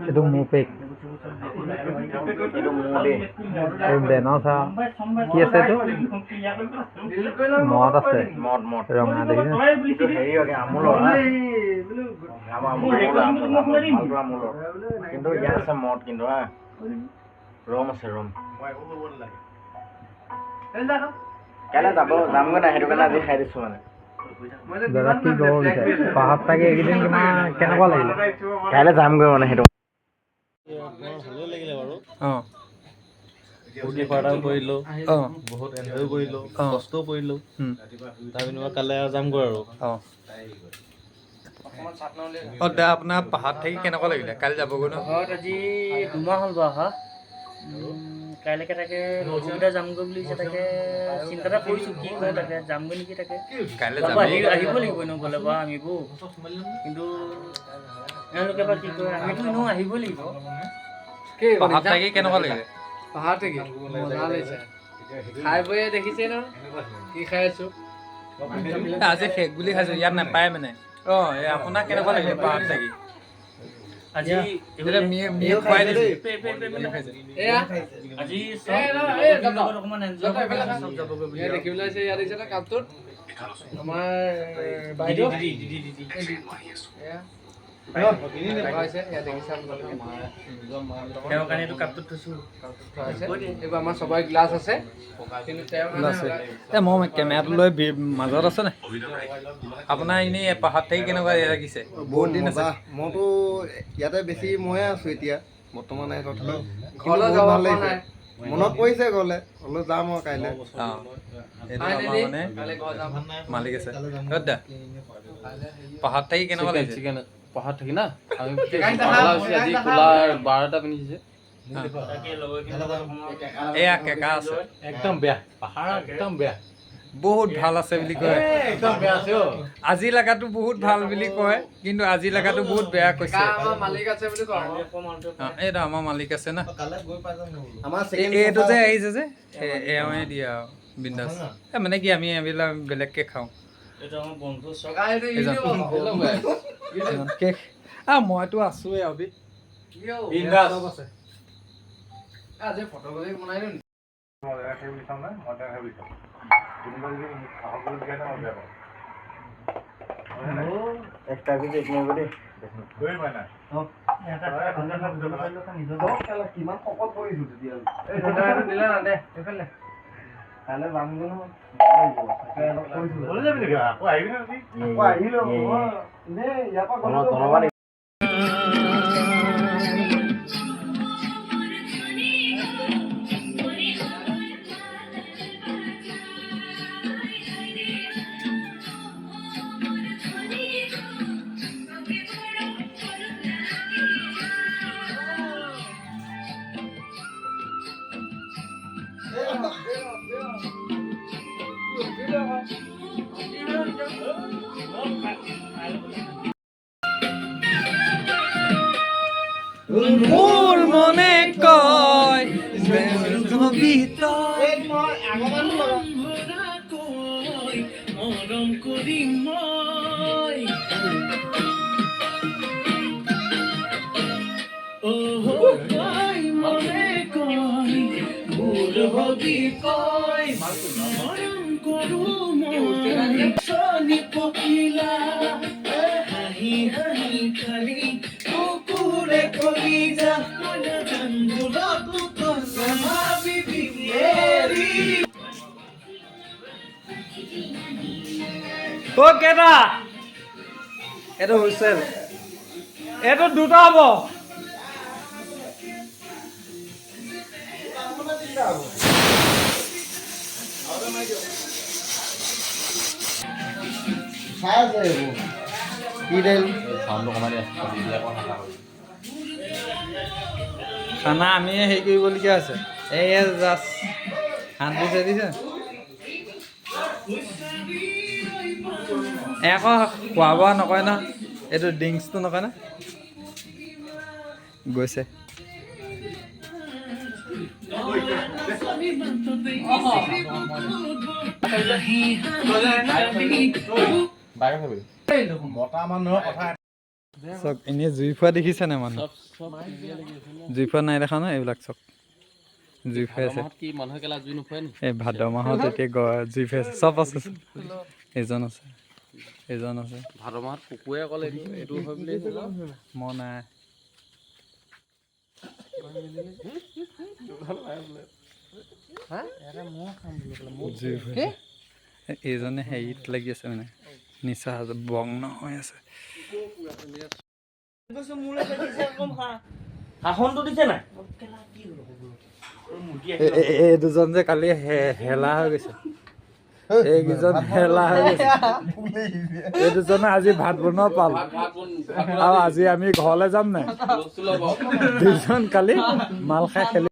itu mupik itu mule denosa কি আছে itu মদ আছে মদ ৰঙা দেখিছে itu হেৰি হয় আমুলৰ আমুলৰ কিন্তু ইয়াত আছে মদ কিন্তু হা ৰম আছে ৰম কাইলৈ যামগৈ না সেইটো কাৰণে আজি খাই দিছো মানে দাদা কি ক'ব বিচাৰে পাহাৰত থাকি এইকেইদিন কিমান কেনেকুৱা লাগিলে কাইলৈ যামগৈ মানে সেইটো ভালেই লাগিলে বাৰু অঁ ফূৰ্তি ফাৰ্তাও কৰিলোঁ অঁ বহুত এনজয় কৰিলোঁ কষ্টও কৰিলোঁ তাৰ বিনিময়ত কাইলৈ যামগৈ আৰু অঁ অঁ দা আপোনাৰ পাহাৰত থাকি কেনেকুৱা লাগিলে কাইলৈ যাবগৈ ন ঘৰত আজি 2 মাহ হ'ল বাৰু অহা কাইলৈকে তাকে লগৰকেইটা যামগৈ বুলি তাকে চিন্তা এটা কৰিছোঁ কি কৰোঁ তাকে যামগৈ নেকি তাকে কাইলৈ যাব যাম আহিব লাগিব নগ'লে বাৰু আমিবোৰ কিন্তু এওঁলোকে বা কি কৰে আমিতো এনেও আহিব লাগিব পাহাৰত থাকি কেনেকুৱা লাগিলে পাহাৰত থাকি মজা লাগিছে খাই বৈ দেখিছে ন কি খাই আছো আজি শেষ বুলি খাইছোঁ ইয়াত নাপায় মানে অঁ এই আপোনাৰ কেনেকুৱা লাগিলে পাহাৰত থাকি আজি মিয়ে খুৱাই দিছে এয়া আজি অকণমান এয়া দেখিবলৈ আছে ইয়াত দেখিছে না কাপটোত আমাৰ বাইদেউ এয়া তেওঁৰ কাৰণে এইটো কাপটোত থৈছোঁ এইবোৰ আমাৰ চবৰে গ্লাছ আছে কিন্তু তেওঁ এই মই কেমেৰাটো লৈ মাজত আছে নাই আপোনাৰ এনেই পাহাৰত থাকি কেনেকুৱা লাগিছে বহুত দিন আছে মইতো ইয়াতে বেছি ময়ে আছো এতিয়া বৰ্তমান তথাপিও ঘৰলৈ যাব ভাল পৰা লাগিছে নাই মনত পৰিছে গ'লে হ'লেও যাম আৰু কাইলৈ অঁ এইটো আমাৰ মানে কাইলৈ ঘৰ যাম মালিক আছে দা পাহাৰত থাকি কেনেকুৱা লাগিছে পাহাৰত থাকি না আমি আজি কোলা 12টা পিন্ধিছে এয়া কেকা আছে একদম বেয়া পাহাৰ একদম বেয়া বহুত ভাল আছে বুলি কয় একদম বেয়া আছে আজি লগাটো বহুত ভাল বুলি কয় কিন্তু আজি লগাটো বহুত বেয়া কৈছে আমাৰ মালিক আছে বুলি কওঁ এইটো আমাৰ মালিক আছে না আমাৰ এইটো যে আহিছে যে এওঁৱে দিয়ে আৰু বিন্দাছ মানে কি আমি এইবিলাক বেলেগকে খাওঁ এইটো আমাৰ বন্ধু চব কেক মইতো আছোৱে অভি আজি ফটোগ্ৰাফী বনাই দিওঁ কিমান শকত কৰিছো তেতিয়া দিলে না দে এইফালে কাইলৈ যামগৈ নহয় মোৰ মনে কয় মৰম কৰি মই মনে কয় ভুল হবি কয় মৰম কৰোঁ মই চনি পখিলা হাঁহি হাঁহি খালি কুকুৰে কলি যা অ কেইটা এইটো হুইচেল এইটো দুটা হ'ব চাই আছে এইবোৰ কি দাইল চাউণ্ডটো কমাই দিয়া খানা আমি হেৰি কৰিবলগীয়া আছে এই জাষ্ট শান্তি চাই দিছে আকৌ খোৱা বোৱা নকৰে ন এইটো ড্ৰিংকছটো নকৰে না গৈছে বতা মানুহৰ কথা চক এনেই জুই ফুৱা দেখিছে নাই মানুহ জুই ফুৱা নাই দেখা ন এইবিলাক চক জুই ফুৱাই আছে কি মানুহে কেলা জুই নুফুৱাই নি এই ভাদ মাহত এতিয়া জুই ফুৱাই আছে চব আছে এজন আছে এজন আছে ভাদ মাহত কুকুৰে অকল এইটো হয় বুলি মই নাই জুই ফুৱাই এইজনে হেৰিত লাগি আছে মানে নিচা বগ্ন হৈ আছে শাসনটো দিছে নাই এই দুজন যে কালি হেলা হৈ গৈছে এইকেইজন হেলা হৈ গৈছে এই দুজনে আজি ভাত বনোৱা পাল আৰু আজি আমি ঘৰলৈ যাম নাই দুজন কালি মাল খাই খেলি